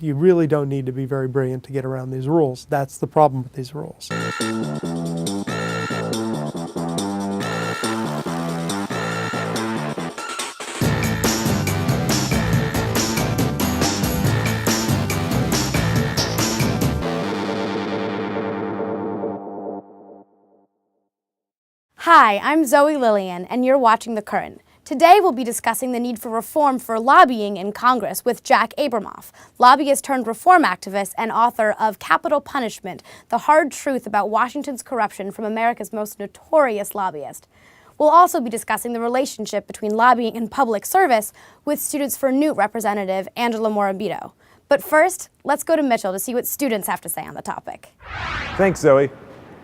You really don't need to be very brilliant to get around these rules. That's the problem with these rules. Hi, I'm Zoe Lillian, and you're watching The Current. Today we'll be discussing the need for reform for lobbying in Congress with Jack Abramoff, lobbyist turned reform activist and author of Capital Punishment, The Hard Truth About Washington's Corruption from America's Most Notorious Lobbyist. We'll also be discussing the relationship between lobbying and public service with Students for Newt representative Angela Morabito. But first, let's go to Mitchell to see what students have to say on the topic. Thanks, Zoe.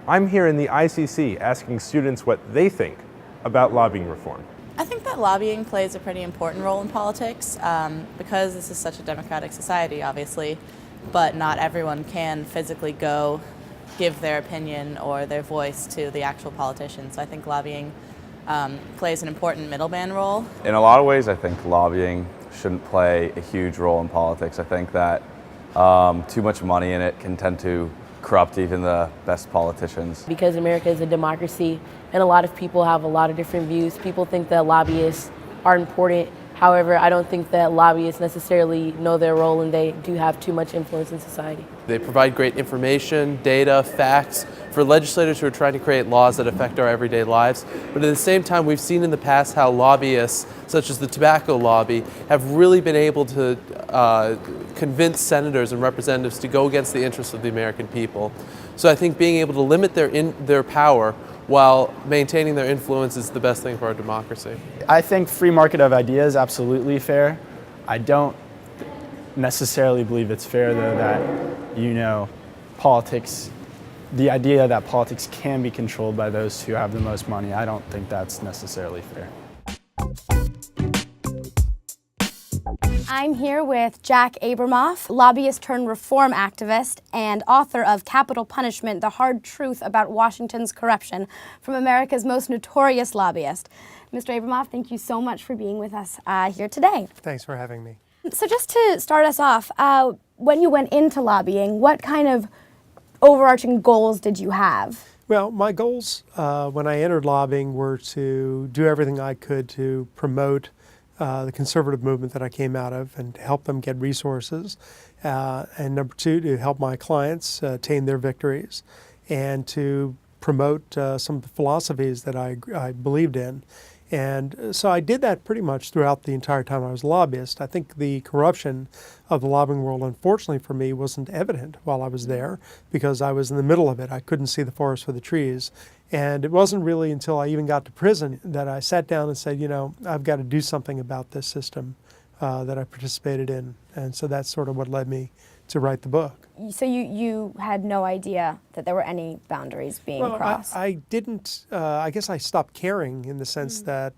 I'm here in the ICC asking students what they think about lobbying reform. I think that lobbying plays a pretty important role in politics because this is such a democratic society, obviously, but not everyone can physically go give their opinion or their voice to the actual politicians. So I think lobbying plays an important middleman role. In a lot of ways, I think lobbying shouldn't play a huge role in politics. I think that too much money in it can tend to corrupt even the best politicians. Because America is a democracy and a lot of people have a lot of different views, people think that lobbyists are important. However, I don't think that lobbyists necessarily know their role and they do have too much influence in society. They provide great information, data, facts for legislators who are trying to create laws that affect our everyday lives. But at the same time, we've seen in the past how lobbyists, such as the tobacco lobby, have really been able to convince senators and representatives to go against the interests of the American people. So I think being able to limit their power while maintaining their influence is the best thing for our democracy. I think free market of ideas is absolutely fair. I don't necessarily believe it's fair, though, that, politics, the idea that politics can be controlled by those who have the most money, I don't think that's necessarily fair. I'm here with Jack Abramoff, lobbyist turned reform activist and author of Capital Punishment, The Hard Truth About Washington's Corruption from America's Most Notorious Lobbyist. Mr. Abramoff, thank you so much for being with us here today. Thanks for having me. So just to start us off, when you went into lobbying, what kind of overarching goals did you have? Well, my goals when I entered lobbying were to do everything I could to promote the conservative movement that I came out of and to help them get resources. And number two, to help my clients attain their victories and to promote some of the philosophies that I believed in. And so I did that pretty much throughout the entire time I was a lobbyist. I think the corruption of the lobbying world, unfortunately for me, wasn't evident while I was there because I was in the middle of it. I couldn't see the forest for the trees. And it wasn't really until I even got to prison that I sat down and said, I've got to do something about this system that I participated in. And so that's sort of what led me to write the book. So you had no idea that there were any boundaries being crossed? I didn't, I guess I stopped caring in the sense that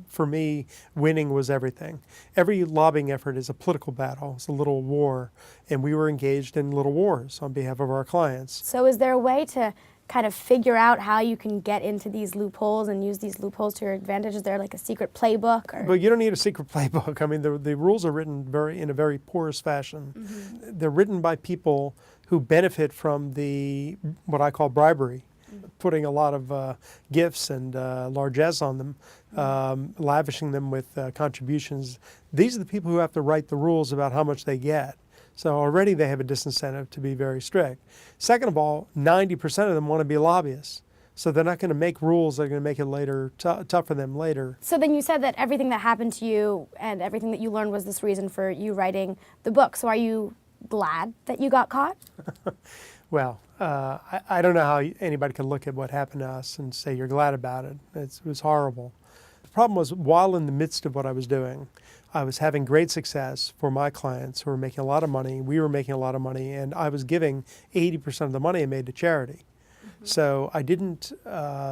for me, winning was everything. Every lobbying effort is a political battle, it's a little war, and we were engaged in little wars on behalf of our clients. So is there a way to kind of figure out how you can get into these loopholes and use these loopholes to your advantage? Is there like a secret playbook? Or? But you don't need a secret playbook. I mean, the rules are written in a very porous fashion. Mm-hmm. They're written by people who benefit from what I call bribery, putting a lot of gifts and largesse on them, lavishing them with contributions. These are the people who have to write the rules about how much they get. So already they have a disincentive to be very strict. Second of all, 90% of them want to be lobbyists. So they're not going to make rules that are going to make it tough for them later. So then you said that everything that happened to you and everything that you learned was this reason for you writing the book. So are you glad that you got caught? Well, I don't know how anybody can look at what happened to us and say you're glad about it. It was horrible. The problem was, while in the midst of what I was doing, I was having great success for my clients who were making a lot of money. We were making a lot of money, and I was giving 80% of the money I made to charity. Mm-hmm. So I didn't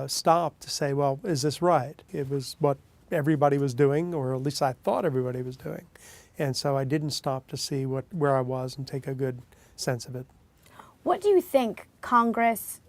stop to say, well, is this right? It was what everybody was doing, or at least I thought everybody was doing. And so I didn't stop to see where I was and take a good sense of it. What do you think Congress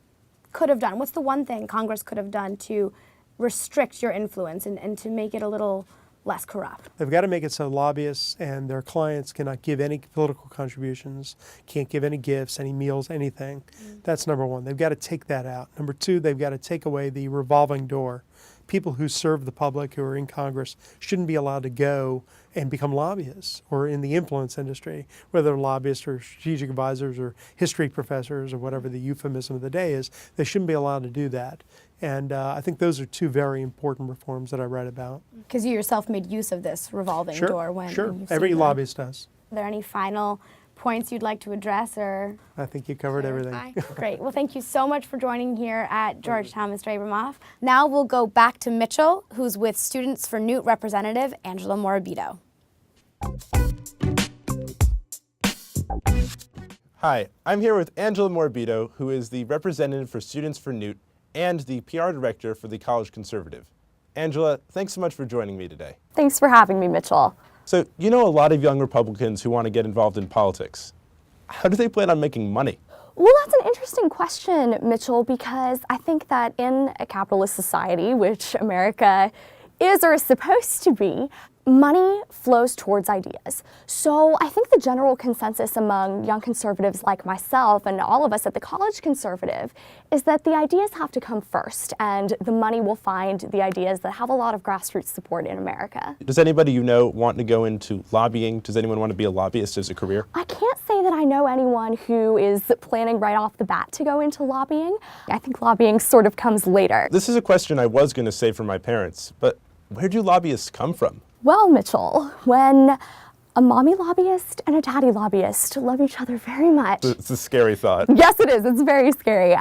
could have done? What's the one thing Congress could have done to restrict your influence and to make it a little less corrupt. They've got to make it so lobbyists and their clients cannot give any political contributions, can't give any gifts, any meals, anything. That's number one. They've got to take that out. Number two, they've got to take away the revolving door. People who serve the public, who are in Congress, shouldn't be allowed to go and become lobbyists or in the influence industry, whether they're lobbyists or strategic advisors or history professors or whatever the euphemism of the day is. They shouldn't be allowed to do that. And I think those are two very important reforms that I read about. Because you yourself made use of this revolving door when Sure, you've every seen them. lobbyist does. Are there any final points you'd like to address or I think you covered everything. Great. Well, thank you so much for joining here at Georgetown, Mr. Abramoff. Now we'll go back to Mitchell, who's with Students for Newt Representative Angela Morabito. Hi, I'm here with Angela Morabito, who is the representative for Students for Newt and the PR director for the College Conservative. Angela, thanks so much for joining me today. Thanks for having me, Mitchell. So, you know a lot of young Republicans who want to get involved in politics. How do they plan on making money? Well, that's an interesting question, Mitchell, because I think that in a capitalist society, which America is or is supposed to be, money flows towards ideas. So I think the general consensus among young conservatives like myself and all of us at the College Conservative is that the ideas have to come first, and the money will find the ideas that have a lot of grassroots support in America. Does anybody you know want to go into lobbying? Does anyone want to be a lobbyist as a career? I can't say that I know anyone who is planning right off the bat to go into lobbying. I think lobbying sort of comes later. This is a question I was going to save for my parents, but where do lobbyists come from? Well, Mitchell, when a mommy lobbyist and a daddy lobbyist love each other very much. It's a scary thought. Yes, it is. It's very scary.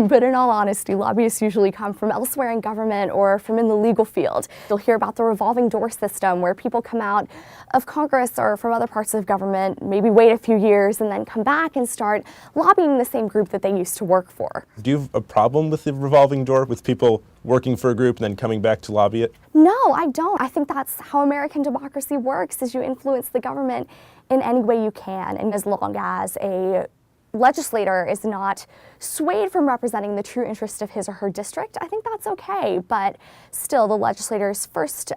But in all honesty, lobbyists usually come from elsewhere in government or from in the legal field. You'll hear about the revolving door system where people come out of Congress or from other parts of government, maybe wait a few years and then come back and start lobbying the same group that they used to work for. Do you have a problem with the revolving door, with people working for a group and then coming back to lobby it? No, I don't. I think that's how American democracy works, is you influence the government in any way you can. And as long as a legislator is not swayed from representing the true interest of his or her district, I think that's okay. But still, the legislator's first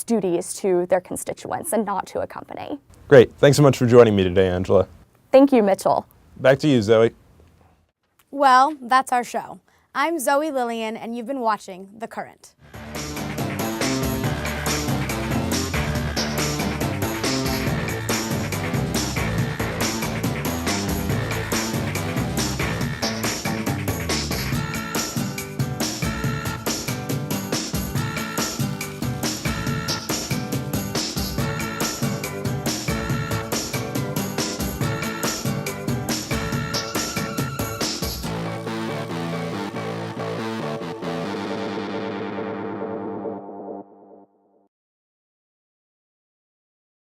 duty is to their constituents and not to a company. Great. Thanks so much for joining me today, Angela. Thank you, Mitchell. Back to you, Zoe. Well, that's our show. I'm Zoe Lillian, and you've been watching The Current.